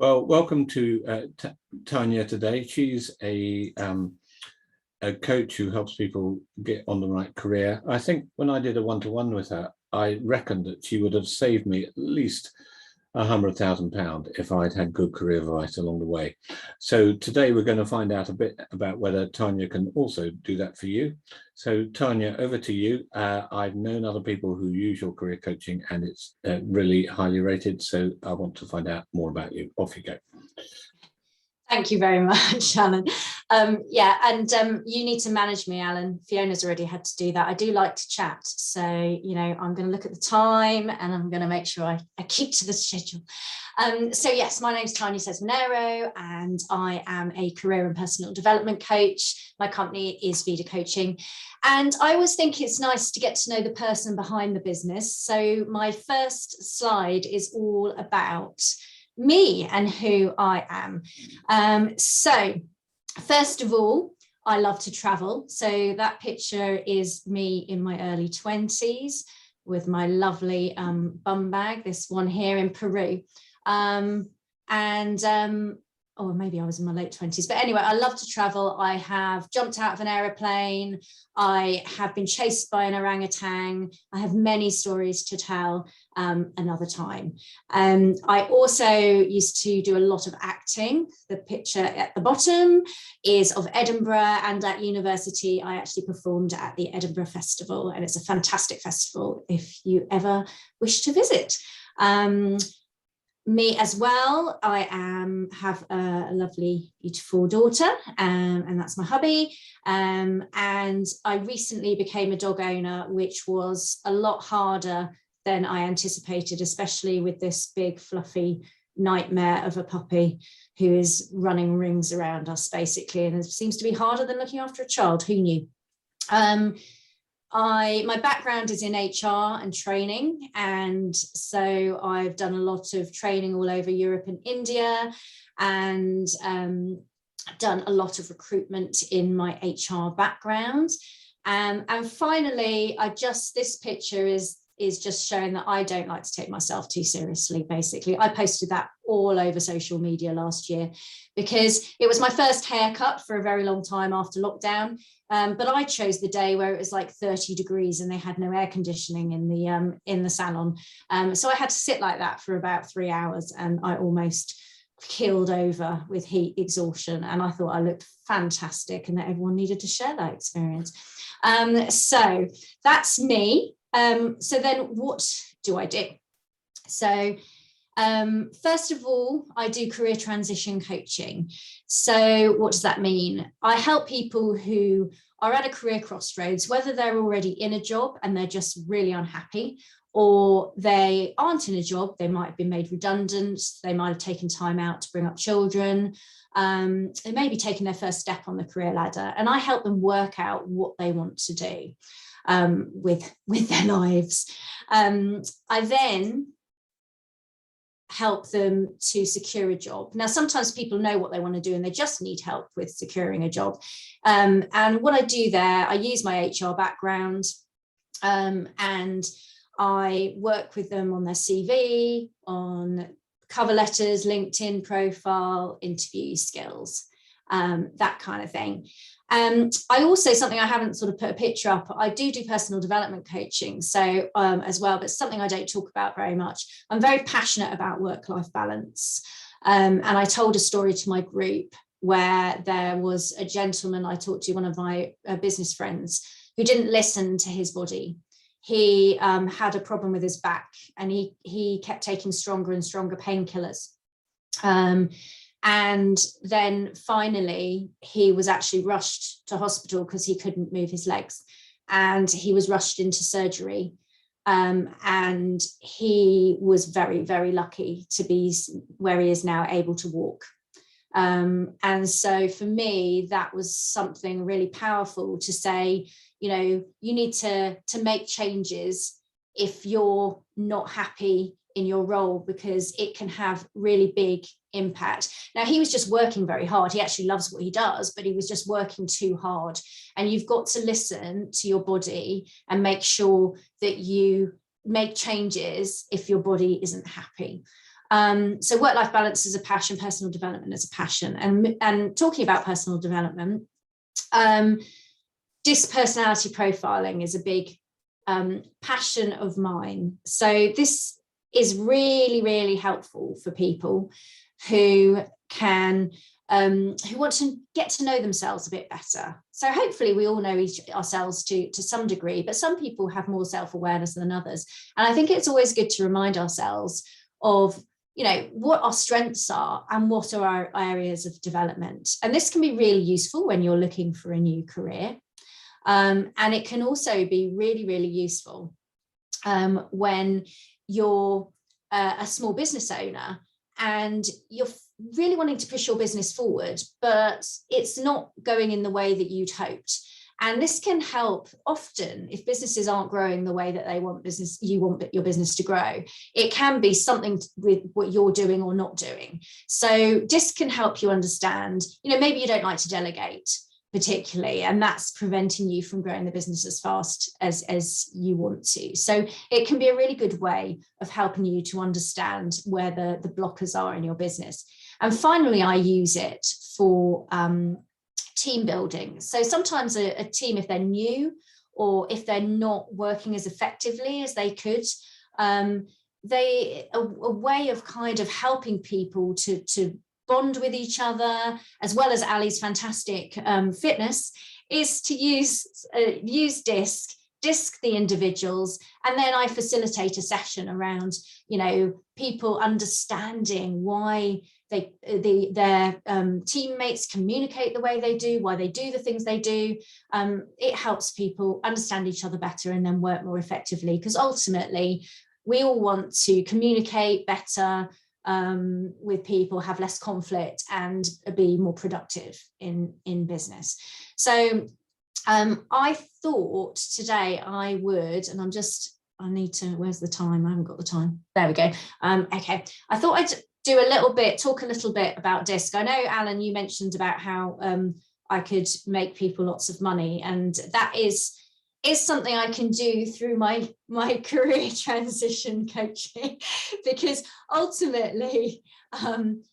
Well, welcome to Tanya today. She's a coach who helps people get on the right career. I think when I did a one-to-one with her, I reckoned that she would have saved me at least £100,000 if I'd had good career advice along the way. So today we're going to find out a bit about whether Tanya can also do that for you. So Tanya, over to you. I've known other people who use your career coaching and it's really highly rated. So I want to find out more about you. Off you go. Thank you very much, Alan. You need to manage me, Alan. Fiona's already had to do that. I do like to chat. So, I'm going to look at the time and I'm going to make sure I keep to the schedule. Yes, my name's Tanya Maneiro and I am a career and personal development coach. My company is Vida Coaching. And I always think it's nice to get to know the person behind the business. So my first slide is all about me and who I am. So first of all, I love to travel. So that picture is me in my early 20s with my lovely bum bag, this one here in Peru. Or maybe I was in my late 20s, but anyway, I love to travel. I have jumped out of an aeroplane. I have been chased by an orangutan. I have many stories to tell another time. I also used to do a lot of acting. The picture at the bottom is of Edinburgh, and at university, I actually performed at the Edinburgh Festival, and it's a fantastic festival if you ever wish to visit. Me as well, I have a lovely, beautiful daughter, and that's my hubby. And I recently became a dog owner, which was a lot harder than I anticipated, especially with this big, fluffy nightmare of a puppy who is running rings around us, basically. And it seems to be harder than looking after a child. Who knew? My background is in HR and training, and so I've done a lot of training all over Europe and India, and done a lot of recruitment in my HR background. And finally, this picture is just showing that I don't like to take myself too seriously, basically. I posted that all over social media last year because it was my first haircut for a very long time after lockdown. But I chose the day where it was like 30 degrees and they had no air conditioning in the salon. So I had to sit like that for about 3 hours and I almost killed over with heat exhaustion. And I thought I looked fantastic and that everyone needed to share that experience. So that's me. So then what do I do? So first of all, I do career transition coaching. So what does that mean? I help people who are at a career crossroads, whether they're already in a job and they're just really unhappy, or they aren't in a job, they might have been made redundant, they might have taken time out to bring up children, they may be taking their first step on the career ladder, and I help them work out what they want to do with their lives. I then help them to secure a job. Now, sometimes people know what they want to do and they just need help with securing a job. And what I do there, I use my HR background, and I work with them on their CV, on cover letters, LinkedIn profile, interview skills, that kind of thing. I also, something I haven't sort of put a picture up, I do personal development coaching, so as well, but something I don't talk about very much. I'm very passionate about work-life balance. And I told a story to my group where there was a gentleman I talked to, one of my business friends, who didn't listen to his body. He had a problem with his back and he kept taking stronger and stronger painkillers. And then finally, he was actually rushed to hospital because he couldn't move his legs, and he was rushed into surgery. And he was very, very lucky to be where he is now, able to walk. And so for me, that was something really powerful to say, you need to make changes if you're not happy in your role, because it can have really big impact. Now, he was just working very hard. He actually loves what he does, but he was just working too hard. And you've got to listen to your body and make sure that you make changes if your body isn't happy. So work-life balance is a passion, personal development is a passion. And talking about personal development, DISC personality profiling is a big passion of mine. So this is really, really helpful for people who can who want to get to know themselves a bit better. So hopefully we all know ourselves to some degree, but some people have more self-awareness than others. And I think it's always good to remind ourselves of, you know, what our strengths are and what are our areas of development. And this can be really useful when you're looking for a new career. And it can also be really, really useful when you're a small business owner and you're really wanting to push your business forward, but it's not going in the way that you'd hoped. And this can help often if businesses aren't growing the way that you want your business to grow. It can be something with what you're doing or not doing. So DISC can help you understand, you know, maybe you don't like to delegate particularly, and that's preventing you from growing the business as fast as you want to. So it can be a really good way of helping you to understand where the blockers are in your business. And finally, I use it for team building. So sometimes a team, if they're new or if they're not working as effectively as they could, a way of kind of helping people to bond with each other, as well as Ali's fantastic fitness, is to use DISC the individuals, and then I facilitate a session around, you know, people understanding why their teammates communicate the way they do, why they do the things they do. It helps people understand each other better and then work more effectively, because ultimately we all want to communicate better with people, have less conflict and be more productive in business. So I thought today I would, and I need to, where's the time? I haven't got the time. There we go. Okay, I thought I'd talk a little bit about DISC. I know, Alan, you mentioned about how I could make people lots of money, and that is something I can do through my career transition coaching, because ultimately,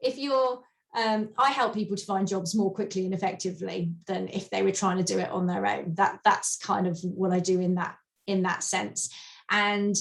if you're I help people to find jobs more quickly and effectively than if they were trying to do it on their own. That's kind of what I do in that sense. And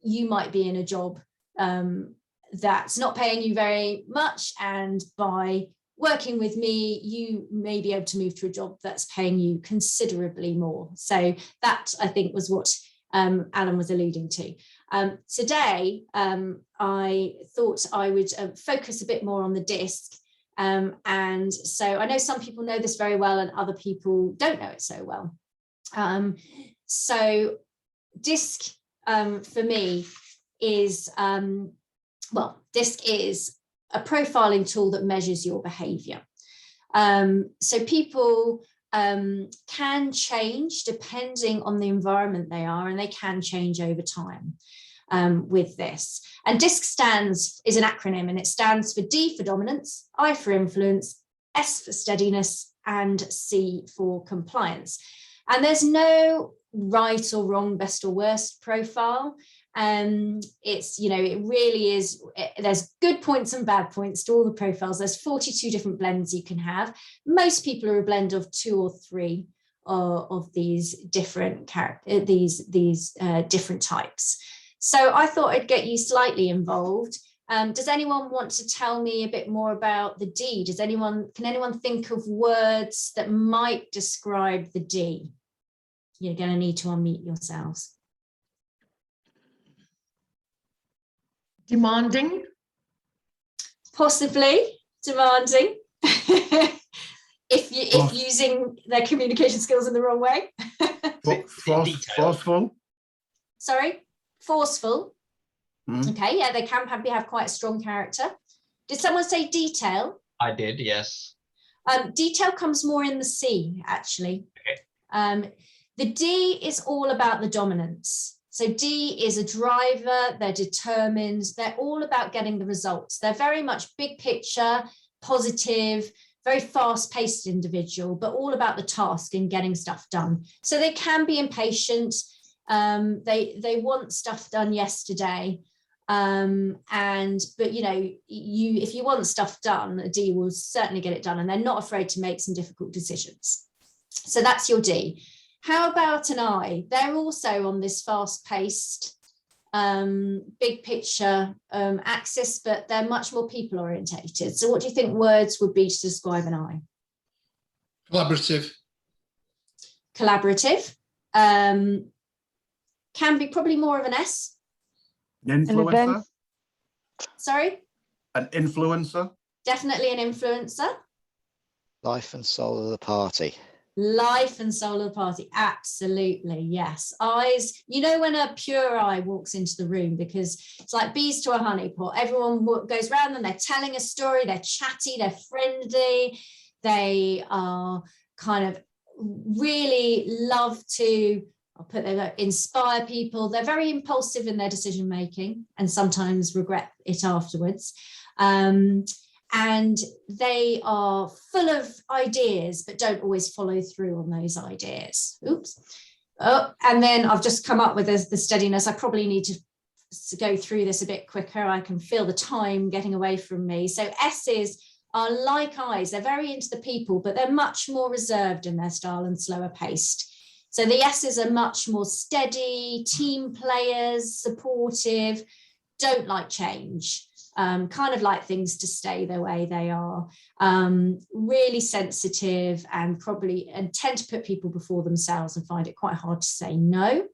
you might be in a job that's not paying you very much, and by working with me, you may be able to move to a job that's paying you considerably more. So that, I think, was what Alan was alluding to. Today, I thought I would focus a bit more on the DISC. And so I know some people know this very well and other people don't know it so well. So DISC for me is, DISC is a profiling tool that measures your behavior. So people can change depending on the environment they are, and they can change over time with this. And DISC is an acronym, and it stands for D for dominance, I for influence, S for steadiness, and C for compliance. And there's no right or wrong, best or worst profile. It's, you know, it really is, there's good points and bad points to all the profiles. There's 42 different blends you can have. Most people are a blend of 2 or 3 of these different different types. So I thought I'd get you slightly involved. Does anyone want to tell me a bit more about the D? Can anyone think of words that might describe the D? You're going to need to unmute yourselves. Demanding. Possibly demanding. if using their communication skills in the wrong way. Forceful. Sorry, forceful. Mm. Okay, yeah, they can have quite a strong character. Did someone say detail? I did, yes. Detail comes more in the C, actually. Okay. The D is all about the dominance. So D is a driver, they're determined, they're all about getting the results. They're very much big picture, positive, very fast-paced individual, but all about the task and getting stuff done. So they can be impatient. They want stuff done yesterday. But if you want stuff done, a D will certainly get it done, and they're not afraid to make some difficult decisions. So that's your D. How about an I? They're also on this fast-paced, big picture axis, but they're much more people orientated. So what do you think words would be to describe an I? Collaborative. Collaborative. Can be probably more of an S. An influencer. Sorry? An influencer. Definitely an influencer. Life and soul of the party. Life and soul of the party. Absolutely. Yes. Eyes. You know, when a pure eye walks into the room, because it's like bees to a honeypot. Everyone goes around them. They're telling a story. They're chatty. They're friendly. They are kind of really love to, inspire people. They're very impulsive in their decision making and sometimes regret it afterwards. And they are full of ideas, but don't always follow through on those ideas. Oops. Oh, and then I've just come up with the steadiness. I probably need to go through this a bit quicker. I can feel the time getting away from me. So S's are like I's. They're very into the people, but they're much more reserved in their style and slower paced. So the S's are much more steady, team players, supportive, don't like change. Kind of like things to stay the way they are, really sensitive and tend to put people before themselves and find it quite hard to say no.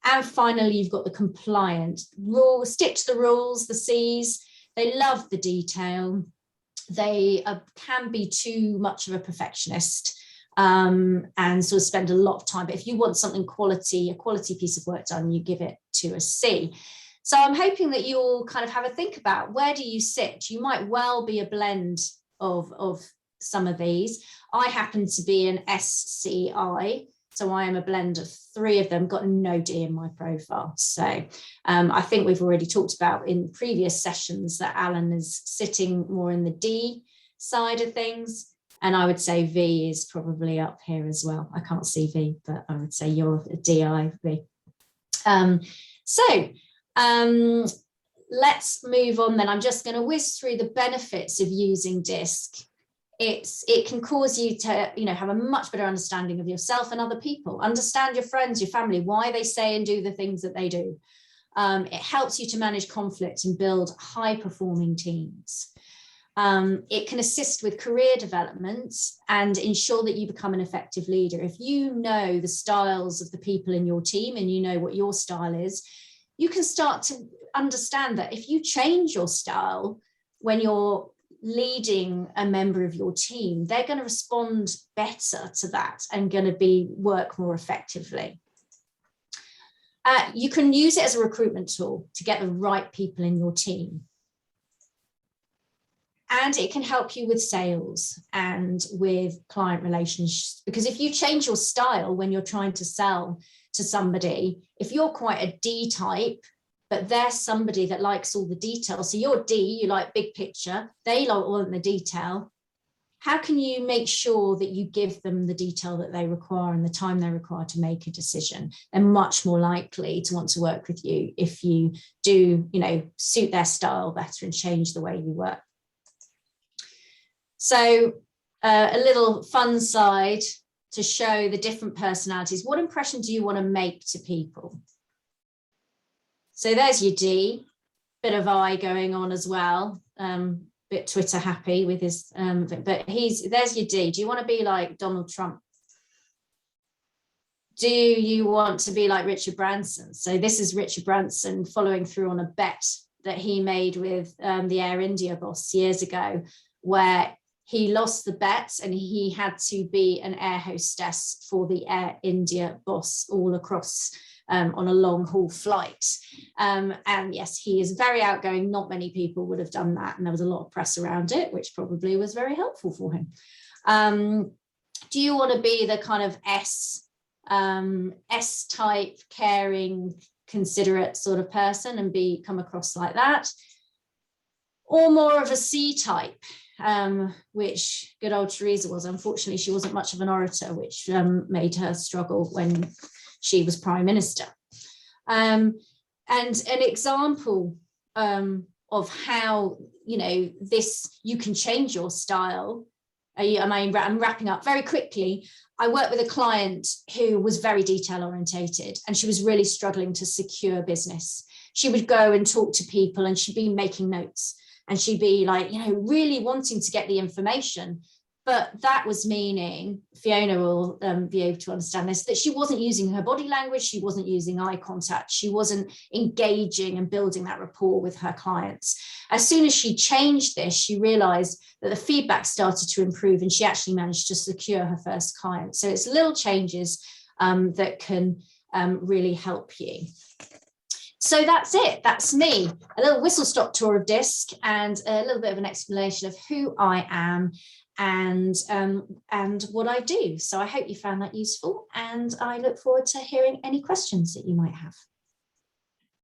And finally, you've got the compliant rule, stick to the rules, the C's. They love the detail. They can be too much of a perfectionist and sort of spend a lot of time. But if you want something quality, a quality piece of work done, you give it to a C. So I'm hoping that you'll kind of have a think about, where do you sit? You might well be a blend of some of these. I happen to be an SCI, so I am a blend of 3 of them, got no D in my profile. So I think we've already talked about in previous sessions that Alan is sitting more in the D side of things. And I would say V is probably up here as well. I can't see V, but I would say you're a DIV. Let's move on then. I'm just going to whiz through the benefits of using DISC. It can cause you to, have a much better understanding of yourself and other people, understand your friends, your family, why they say and do the things that they do. It helps you to manage conflict and build high-performing teams. It can assist with career development and ensure that you become an effective leader. If you know the styles of the people in your team and you know what your style is, you can start to understand that if you change your style when you're leading a member of your team, they're going to respond better to that and going to work more effectively. You can use it as a recruitment tool to get the right people in your team. And it can help you with sales and with client relationships, because if you change your style when you're trying to sell to somebody, if you're quite a D type, but they're somebody that likes all the details, so you're D, you like big picture, they want the detail, how can you make sure that you give them the detail that they require and the time they require to make a decision? They're much more likely to want to work with you if you do, suit their style better and change the way you work. So a little fun side to show the different personalities. What impression do you want to make to people? So there's your D, bit of I going on as well, bit Twitter happy with his, but there's your D. Do you want to be like Donald Trump? Do you want to be like Richard Branson? So this is Richard Branson following through on a bet that he made with the Air India boss years ago, where he lost the bet and he had to be an air hostess for the Air India boss all across on a long haul flight. And yes, he is very outgoing. Not many people would have done that. And there was a lot of press around it, which probably was very helpful for him. Do you want to be the kind of S-type, caring, considerate sort of person and come across like that? Or more of a C-type? Which good old Theresa was. Unfortunately, she wasn't much of an orator, which made her struggle when she was Prime Minister. And an example of how, this, you can change your style. I'm wrapping up very quickly. I worked with a client who was very detail orientated, and she was really struggling to secure business. She would go and talk to people, and she'd be making notes, and she'd be like, really wanting to get the information. But that was meaning, Fiona will be able to understand this, that she wasn't using her body language, she wasn't using eye contact, she wasn't engaging and building that rapport with her clients. As soon as she changed this, she realized that the feedback started to improve, and she actually managed to secure her first client. So it's little changes that can really help you. So that's it. That's me. A little whistle-stop tour of DISC and a little bit of an explanation of who I am and what I do. So I hope you found that useful, and I look forward to hearing any questions that you might have.